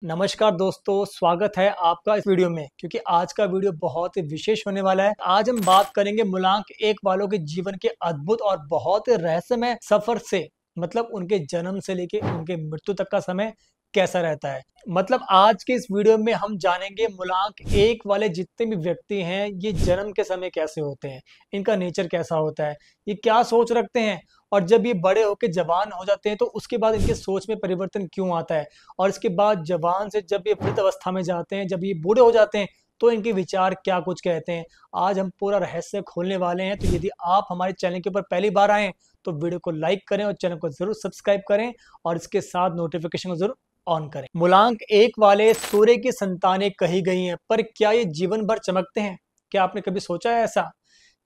नमस्कार दोस्तों, स्वागत है आपका इस वीडियो में। क्योंकि आज का वीडियो बहुत ही विशेष होने वाला है। आज हम बात करेंगे मूलांक एक वालों के जीवन के अद्भुत और बहुत ही रहस्यमय सफर से। मतलब उनके जन्म से लेके उनके मृत्यु तक का समय कैसा रहता है। मतलब आज के इस वीडियो में हम जानेंगे मूलांक एक वाले जितने भी व्यक्ति हैं, ये जन्म के समय कैसे होते हैं, इनका नेचर कैसा होता है, ये क्या सोच रखते हैं, और जब ये बड़े होकर जवान हो जाते हैं तो उसके बाद इनके सोच में परिवर्तन क्यों आता है, और इसके बाद जवान से जब ये वृद्ध अवस्था में जाते हैं, जब ये बूढ़े हो जाते हैं, तो इनके विचार क्या कुछ कहते हैं। आज हम पूरा रहस्य खोलने वाले हैं। तो यदि आप हमारे चैनल के ऊपर पहली बार आए हैं तो वीडियो को लाइक करें और चैनल को जरूर सब्सक्राइब करें और इसके साथ नोटिफिकेशन को जरूर ऑन करें। मूलांक एक वाले सूर्य की संतानें कही गई हैं, पर क्या ये जीवन भर चमकते हैं? क्या आपने कभी सोचा है ऐसा?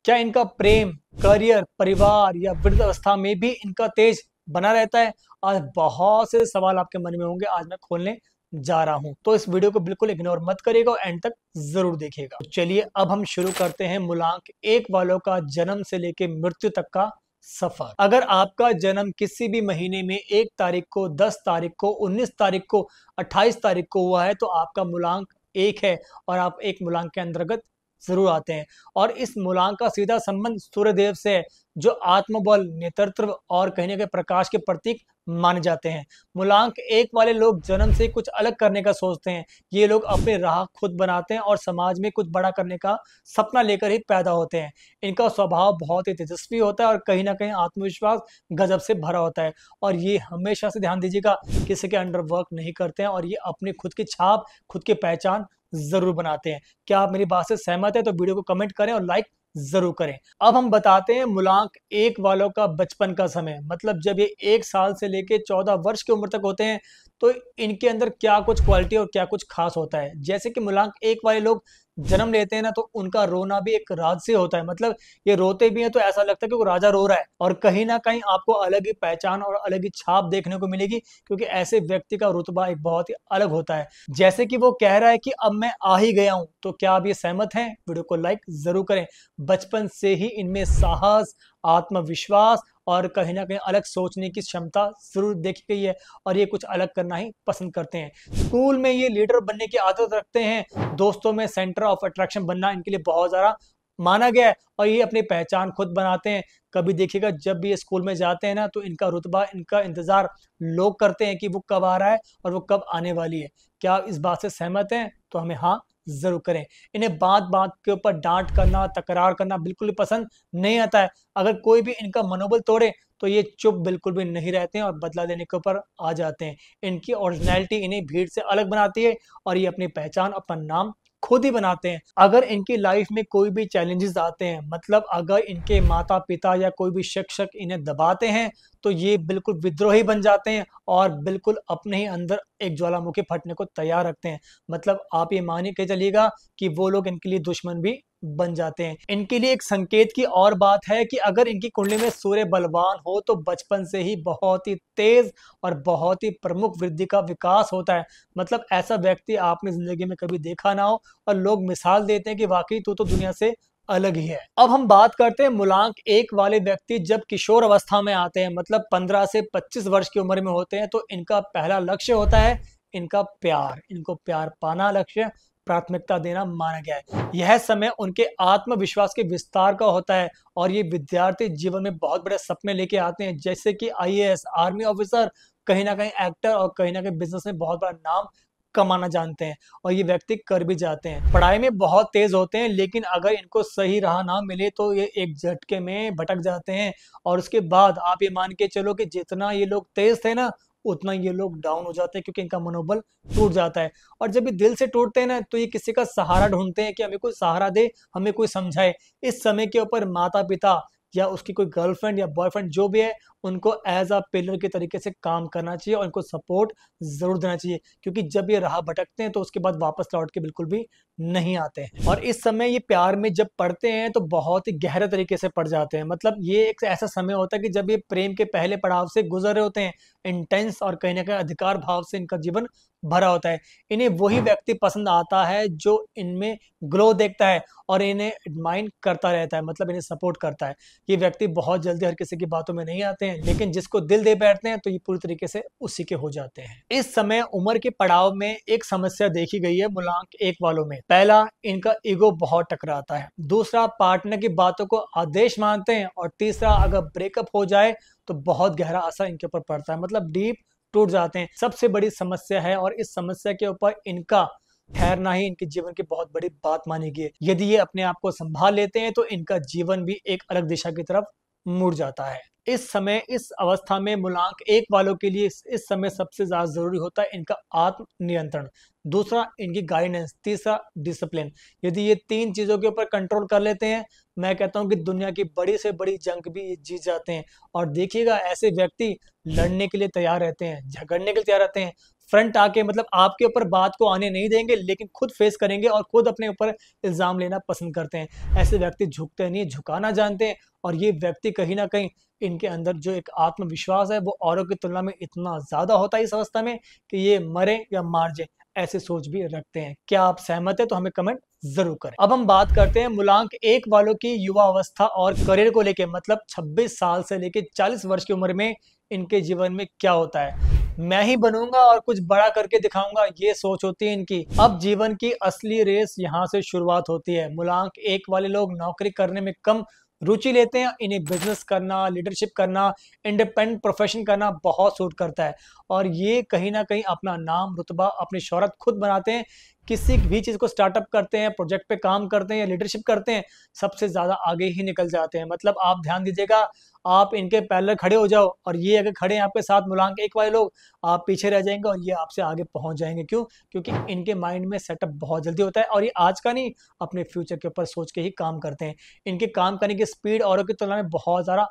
क्या इनका प्रेम, करियर, परिवार या वृद्ध अवस्था में भी इनका तेज बना रहता है? आज बहुत से सवाल आपके मन में होंगे, आज मैं खोलने जा रहा हूं। तो इस वीडियो को बिल्कुल इग्नोर मत करिएगा और एंड तक जरूर देखिएगा। तो चलिए अब हम शुरू करते हैं मूलांक एक वालों का जन्म से लेकर मृत्यु तक का सफर। अगर आपका जन्म किसी भी महीने में 1 तारीख को, 10 तारीख को, 19 तारीख को, 28 तारीख को हुआ है तो आपका मूलांक 1 है और आप एक मूलांक के अंतर्गत जरूर आते हैं। और इस मूलांक का सीधा संबंध सूर्यदेव से है, जो आत्मबल, नेतृत्व और कहीं ना कहीं प्रकाश के प्रतीक माने जाते हैं। मूलांक एक वाले लोग जन्म से कुछ अलग करने का सोचते हैं। ये लोग अपनी राह खुद बनाते हैं और समाज में कुछ बड़ा करने का सपना लेकर ही पैदा होते हैं। इनका स्वभाव बहुत ही तेजस्वी होता है और कहीं ना कहीं आत्मविश्वास गजब से भरा होता है। और ये हमेशा से ध्यान दीजिएगा, किसी के अंडर वर्क नहीं करते हैं और ये अपनी खुद की छाप, खुद की पहचान जरूर बनाते हैं। क्या आप मेरी बात से सहमत है? तो वीडियो को कमेंट करें और लाइक जरूर करें। अब हम बताते हैं मूलांक एक वालों का बचपन का समय। मतलब जब ये 1 साल से लेके 14 वर्ष की उम्र तक होते हैं तो इनके अंदर क्या कुछ क्वालिटी और क्या कुछ खास होता है। जैसे कि मूलांक एक वाले लोग जन्म लेते हैं ना, तो उनका रोना भी एक राज से होता है। मतलब ये रोते भी हैं तो ऐसा लगता है कि वो राजा रो रहा है। और कहीं ना कहीं आपको अलग ही पहचान और अलग ही छाप देखने को मिलेगी, क्योंकि ऐसे व्यक्ति का रुतबा एक बहुत ही अलग होता है। जैसे कि वो कह रहा है कि अब मैं आ ही गया हूं। तो क्या आप ये सहमत हैं? वीडियो को लाइक जरूर करें। बचपन से ही इनमें साहस, आत्मविश्वास और कहीं ना कहीं अलग सोचने की क्षमता जरूर देखी गई है और ये कुछ अलग करना ही पसंद करते हैं। स्कूल में ये लीडर बनने की आदत रखते हैं। दोस्तों में सेंटर ऑफ अट्रैक्शन बनना इनके लिए बहुत ज्यादा माना गया है और ये अपनी पहचान खुद बनाते हैं। कभी देखिएगा, जब भी ये स्कूल में जाते हैं ना, तो इनका रुतबा, इनका इंतजार लोग करते हैं कि वो कब आ रहा है और वो कब आने वाली है। क्या आप इस बात से सहमत हैं? तो हमें हाँ जरूर करें। इन्हें बात बात के ऊपर डांट करना, तकरार करना बिल्कुल भी पसंद नहीं आता है। अगर कोई भी इनका मनोबल तोड़े तो ये चुप बिल्कुल भी नहीं रहते हैं और बदला लेने के ऊपर आ जाते हैं। इनकी ओरिजिनलिटी इन्हें भीड़ से अलग बनाती है और ये अपनी पहचान, अपना नाम खुद ही बनाते हैं। अगर इनकी लाइफ में कोई भी चैलेंजेस आते हैं, मतलब अगर इनके माता पिता या कोई भी शिक्षक इन्हें दबाते हैं, तो ये बिल्कुल विद्रोही बन जाते हैं और बिल्कुल अपने ही अंदर एक ज्वालामुखी फटने को तैयार रखते हैं। मतलब आप ये मानिए के चलिएगा कि वो लोग इनके लिए दुश्मन भी बन जाते हैं। इनके लिए एक संकेत की और बात है कि अगर इनकी कुंडली में सूर्य बलवान हो तो बचपन से ही बहुत ही तेज और बहुत ही प्रमुख वृद्धि का विकास होता है। मतलब ऐसा व्यक्ति आपने जिंदगी में कभी देखा ना हो और लोग मिसाल देते हैं कि वाकई तू तो दुनिया से अलग ही है। अब हम बात करते हैं मूलांक एक वाले व्यक्ति जब किशोर अवस्था में आते हैं, मतलब 15 से 25 वर्ष की उम्र में होते हैं, तो इनका पहला लक्ष्य होता है इनका प्यार। इनको प्यार पाना लक्ष्य, प्राथमिकता देना माना गया है। यह समय उनके आत्मविश्वास के विस्तार का होता है और ये विद्यार्थी जीवन में बहुत बड़े सपने लेके आते हैं, जैसे कि आईएएस, आर्मी ऑफिसर, कहीं ना कहीं एक्टर और कहीं ना कहीं बिजनेस में बहुत बड़ा नाम कमाना जानते हैं और ये व्यक्ति कर भी जाते हैं। पढ़ाई में बहुत तेज होते हैं, लेकिन अगर इनको सही राह ना मिले तो ये एक झटके में भटक जाते हैं। और उसके बाद आप ये मान के चलो कि जितना ये लोग तेज थे ना, उतना ये लोग डाउन हो जाते हैं, क्योंकि इनका मनोबल टूट जाता है। और जब ये दिल से टूटते हैं ना, तो ये किसी का सहारा ढूंढते हैं कि हमें कोई सहारा दे, हमें कोई समझाए। इस समय के ऊपर माता पिता या उसकी कोई गर्लफ्रेंड या बॉयफ्रेंड जो भी है, उनको एज अ पिलर के तरीके से काम करना चाहिए और उनको सपोर्ट जरूर देना चाहिए, क्योंकि जब ये राह भटकते हैं तो उसके बाद वापस लौट के बिल्कुल भी नहीं आते हैं। और इस समय ये प्यार में जब पड़ते हैं तो बहुत ही गहरे तरीके से पड़ जाते हैं। मतलब ये एक ऐसा समय होता है कि जब ये प्रेम के पहले पड़ाव से गुजर रहे होते हैं, इंटेंस और कहीं ना कहीं अधिकार भाव से इनका जीवन भरा होता है। इन्हें वही व्यक्ति पसंद आता है जो इनमें ग्लो देखता है और इन्हें एडमाइन करता रहता है, मतलब इन्हें सपोर्ट करता है। ये व्यक्ति बहुत जल्दी हर किसी की बातों में नहीं आते हैं हैं, लेकिन जिसको दिल दे बैठते हैं तो ये पूरी तरीके से उसी के हो जाते हैं। इस समय उम्र के पड़ाव में एक समस्या देखी गई है मूलांक 1 वालों में। पहला, इनका ईगो बहुत टकराता है। दूसरा, पार्टनर की बातों को आदेश मानते हैं। और तीसरा, अगर ब्रेकअप हो जाए तो बहुत गहरा असर इनके ऊपर पड़ता है, मतलब डीप टूट जाते हैं। सबसे बड़ी समस्या है और इस समस्या के ऊपर इनका ठहरना ही इनके जीवन की बहुत बड़ी बात मानी गई है। यदि ये अपने आप को संभाल लेते हैं तो इनका जीवन भी एक अलग दिशा की तरफ मुड़ जाता है। इस समय, इस अवस्था में मूलांक 1 वालों के लिए इस समय सबसे ज्यादा जरूरी होता है इनका आत्म नियंत्रण। दूसरा, इनकी गाइडेंस। तीसरा, डिसिप्लिन। यदि ये 3 चीजों के ऊपर कंट्रोल कर लेते हैं, मैं कहता हूं कि दुनिया की बड़ी से बड़ी जंग भी ये जीत जाते हैं। और देखिएगा, ऐसे व्यक्ति लड़ने के लिए तैयार रहते हैं, झगड़ने के लिए तैयार रहते हैं, फ्रंट आके, मतलब आपके ऊपर बात को आने नहीं देंगे, लेकिन खुद फेस करेंगे और खुद अपने ऊपर इल्जाम लेना पसंद करते हैं। ऐसे व्यक्ति झुकते नहीं, झुकाना जानते हैं। और ये व्यक्ति कहीं ना कहीं, इनके अंदर जो एक आत्मविश्वास है वो औरों की तुलना में इतना ज्यादा होता है इस अवस्था में कि ये मरे या मार जाए, ऐसे सोच भी रखते हैं। क्या आप सहमत है? तो हमें कमेंट जरूर करें। अब हम बात करते हैं मूलांक 1 वालों की युवा अवस्था और करियर को लेके, मतलब 26 साल से लेके 40 वर्ष की उम्र में इनके जीवन में क्या होता है। मैं ही बनूंगा और कुछ बड़ा करके दिखाऊंगा, ये सोच होती है इनकी। अब जीवन की असली रेस यहाँ से शुरुआत होती है। मूलांक 1 वाले लोग नौकरी करने में कम रुचि लेते हैं। इन्हें बिजनेस करना, लीडरशिप करना, इंडिपेंडेंट प्रोफेशन करना बहुत सूट करता है। और ये कहीं ना कहीं अपना नाम, रुतबा, अपनी शोहरत खुद बनाते हैं। किसी भी चीज को स्टार्टअप करते हैं, प्रोजेक्ट पे काम करते हैं या लीडरशिप करते हैं, सबसे ज्यादा आगे ही निकल जाते हैं। मतलब आप ध्यान दीजिएगा, आप इनके पैरेलल खड़े हो जाओ और ये अगर खड़े हैं आपके साथ मूलांक 1 वाले लोग, आप पीछे रह जाएंगे और ये आपसे आगे पहुंच जाएंगे। क्यों? क्योंकि इनके माइंड में सेटअप बहुत जल्दी होता है और ये आज का नहीं, अपने फ्यूचर के ऊपर सोच के ही काम करते हैं। इनके काम करने की स्पीड औरों की तुलना में बहुत ज्यादा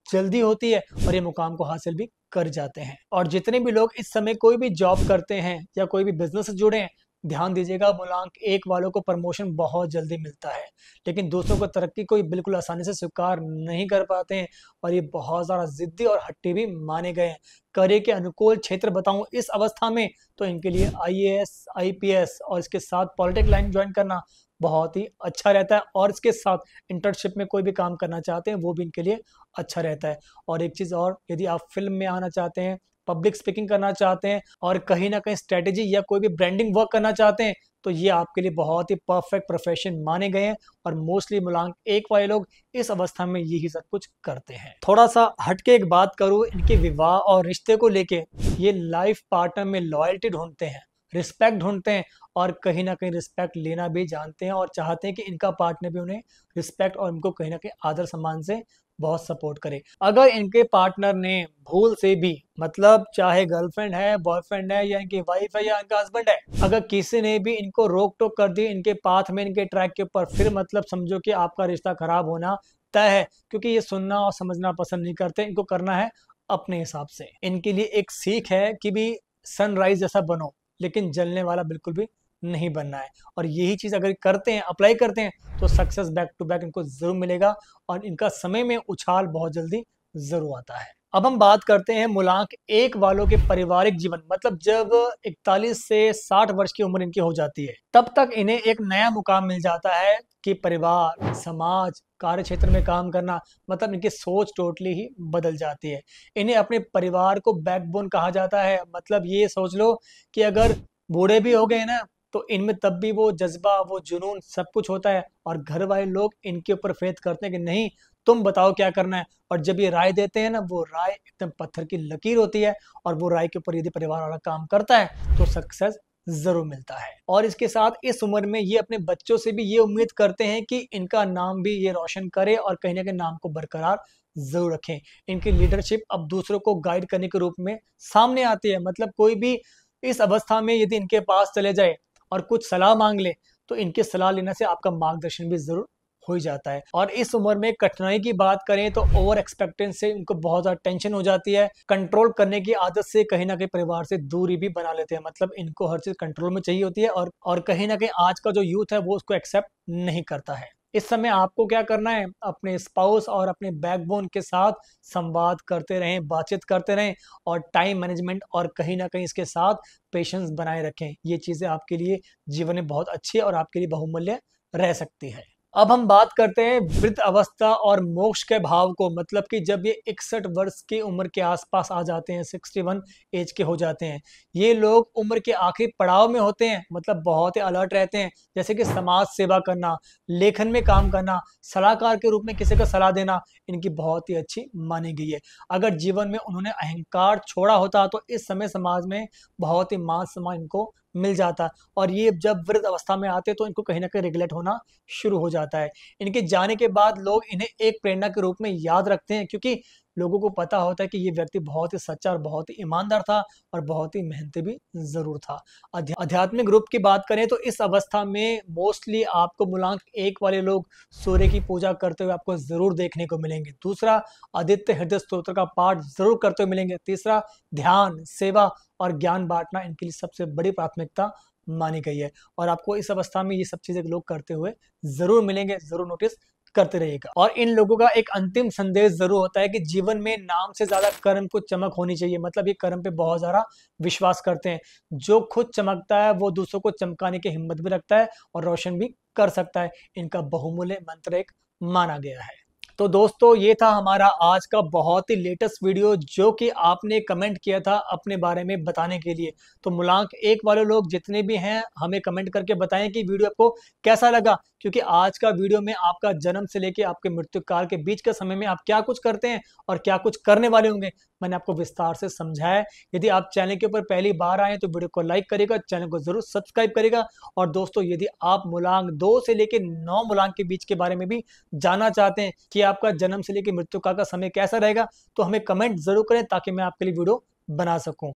जल्दी होती है और ये मुकाम को हासिल भी कर जाते हैं। और जितने भी लोग इस समय कोई भी जॉब करते हैं या कोई भी बिजनेस से जुड़े हैं, ध्यान दीजिएगा, मूलांक 1 वालों को प्रमोशन बहुत जल्दी मिलता है, लेकिन दूसरों को तरक्की को बिल्कुल आसानी से स्वीकार नहीं कर पाते हैं और ये बहुत ज्यादा जिद्दी और हट्टी भी माने गए हैं। करियर के अनुकूल क्षेत्र बताऊं इस अवस्था में, तो इनके लिए आईएएस, आईपीएस और इसके साथ पॉलिटिक लाइन ज्वाइन करना बहुत ही अच्छा रहता है। और इसके साथ इंटर्नशिप में कोई भी काम करना चाहते हैं वो भी इनके लिए अच्छा रहता है। और एक चीज और, यदि आप फिल्म में आना चाहते हैं, पब्लिक स्पीकिंग करना चाहते हैं और कहीं ना कहीं स्ट्रेटेजी या कोई भी ब्रांडिंग वर्क करना चाहते हैं, तो ये आपके लिए बहुत ही परफेक्ट प्रोफेशन माने गए हैं। और मोस्टली मूलांक 1 वाले लोग इस अवस्था में यही सब कुछ करते हैं। थोड़ा सा हटके एक बात करूं इनके विवाह और रिश्ते को लेके, ये लाइफ पार्टनर में लॉयल्टी ढूंढते हैं, रिस्पेक्ट ढूंढते हैं और कहीं ना कहीं रिस्पेक्ट लेना भी जानते हैं और चाहते हैं कि इनका पार्टनर भी उन्हें रिस्पेक्ट और उनको कहीं ना कहीं आदर सम्मान से बहुत सपोर्ट करे। अगर इनके पार्टनर ने भूल से भी, मतलब चाहे गर्लफ्रेंड है, बॉयफ्रेंड है या इनकी वाइफ है या इनका हस्बैंड है, अगर किसी ने भी इनको रोक टोक कर दी इनके पाथ में, इनके ट्रैक के ऊपर, फिर मतलब समझो कि आपका रिश्ता खराब होना तय है। क्योंकि ये सुनना और समझना पसंद नहीं करते, इनको करना है अपने हिसाब से। इनके लिए एक सीख है कि भी सनराइज जैसा बनो, लेकिन जलने वाला बिल्कुल भी नहीं बनना है। और यही चीज अगर करते हैं, अप्लाई करते हैं, तो सक्सेस बैक टू बैक इनको जरूर मिलेगा और इनका समय में उछाल बहुत जल्दी जरूर आता है। अब हम बात करते हैं मूलांक 1 वालों के पारिवारिक जीवन, मतलब जब 41 से 60 वर्ष की उम्र इनकी हो जाती है, तब तक इन्हें एक नया मुकाम मिल जाता है कि परिवार, समाज, कार्य क्षेत्र में काम करना, मतलब इनकी सोच टोटली ही बदल जाती है। इन्हें अपने परिवार को बैकबोन कहा जाता है। मतलब ये सोच लो कि अगर बूढ़े भी हो गए ना, तो इनमें तब भी वो जज्बा, वो जुनून, सब कुछ होता है और घर वाले लोग इनके ऊपर फेथ करते हैं कि नहीं, तुम बताओ क्या करना है। और जब ये राय देते हैं ना, वो राय एकदम पत्थर की लकीर होती है और वो राय के ऊपर यदि परिवार वाला काम करता है तो सक्सेस जरूर मिलता है। और इसके साथ इस उम्र में ये अपने बच्चों से भी ये उम्मीद करते हैं कि इनका नाम भी ये रोशन करे और कहीं ना कहीं नाम को बरकरार जरूर रखें। इनकी लीडरशिप अब दूसरों को गाइड करने के रूप में सामने आती है। मतलब कोई भी इस अवस्था में यदि इनके पास चले जाए और कुछ सलाह मांग ले, तो इनकी सलाह लेने से आपका मार्गदर्शन भी जरूर हो ही जाता है। और इस उम्र में कठिनाई की बात करें तो ओवर एक्सपेक्टेंस से इनको बहुत ज्यादा टेंशन हो जाती है। कंट्रोल करने की आदत से कहीं ना कहीं परिवार से दूरी भी बना लेते हैं। मतलब इनको हर चीज कंट्रोल में चाहिए होती है और कहीं ना कहीं आज का जो यूथ है वो उसको एक्सेप्ट नहीं करता है। इस समय आपको क्या करना है, अपने स्पाउस और अपने बैकबोन के साथ संवाद करते रहें, बातचीत करते रहें और टाइम मैनेजमेंट और कहीं ना कहीं इसके साथ पेशेंस बनाए रखें। ये चीजें आपके लिए जीवन में बहुत अच्छी है और आपके लिए बहुमूल्य रह सकती है। अब हम बात करते हैं वृद्ध अवस्था और मोक्ष के भाव को, मतलब कि जब ये 61 वर्ष की उम्र के आसपास आ जाते हैं, 61 एज के हो जाते हैं, ये लोग उम्र के आखिरी पड़ाव में होते हैं, मतलब बहुत ही अलर्ट रहते हैं, जैसे कि समाज सेवा करना, लेखन में काम करना, सलाहकार के रूप में किसी को सलाह देना, इनकी बहुत ही अच्छी मानी गई है। अगर जीवन में उन्होंने अहंकार छोड़ा होता तो इस समय समाज में बहुत ही मान सम्मान इनको मिल जाता, और ये जब वृद्ध अवस्था में आते तो इनको कहीं ना कहीं रिग्रेट होना शुरू हो जाता है। इनके जाने के बाद लोग इन्हें एक प्रेरणा के रूप में याद रखते हैं, क्योंकि लोगों को पता होता है कि ये व्यक्ति बहुत ही सच्चा और बहुत ही ईमानदार था और बहुत ही मेहनती भी जरूर था। आध्यात्मिक रूप की बात करें तो इस अवस्था में मोस्टली आपको मूलांक 1 वाले लोग सूर्य की पूजा करते हुए आपको जरूर देखने को मिलेंगे। दूसरा, आदित्य हृदय स्तोत्र का पाठ जरूर करते हुए मिलेंगे। तीसरा, ध्यान, सेवा और ज्ञान बांटना इनके लिए सबसे बड़ी प्राथमिकता मानी गई है, और आपको इस अवस्था में ये सब चीजें लोग करते हुए जरूर मिलेंगे, जरूर नोटिस करते रहिएगा। और इन लोगों का एक अंतिम संदेश जरूर होता है कि जीवन में नाम से ज्यादा कर्म को चमक होनी चाहिए, मतलब ये कर्म पे बहुत ज्यादा विश्वास करते हैं। जो खुद चमकता है वो दूसरों को चमकाने की हिम्मत भी रखता है और रोशन भी कर सकता है। इनका बहुमूल्य मंत्र एक माना गया है। तो दोस्तों, ये था हमारा आज का बहुत ही लेटेस्ट वीडियो जो कि आपने कमेंट किया था अपने बारे में बताने के लिए। तो मूलांक 1 वाले लोग जितने भी हैं हमें कमेंट करके बताएं कि वीडियो आपको कैसा लगा, क्योंकि आज का वीडियो में आपका जन्म से लेके आपके मृत्यु काल के बीच के समय में आप क्या कुछ करते हैं और क्या कुछ करने वाले होंगे, मैंने आपको विस्तार से समझाया है। यदि आप चैनल के ऊपर पहली बार आए तो वीडियो को लाइक करेगा, चैनल को जरूर सब्सक्राइब करेगा। और दोस्तों, यदि आप मूलांक 2 से लेके 9 मूलांक के बीच के बारे में भी जानना चाहते हैं कि आपका जन्म से लेकर मृत्यु काल का समय कैसा रहेगा, तो हमें कमेंट जरूर करें ताकि मैं आपके लिए वीडियो बना सकूं।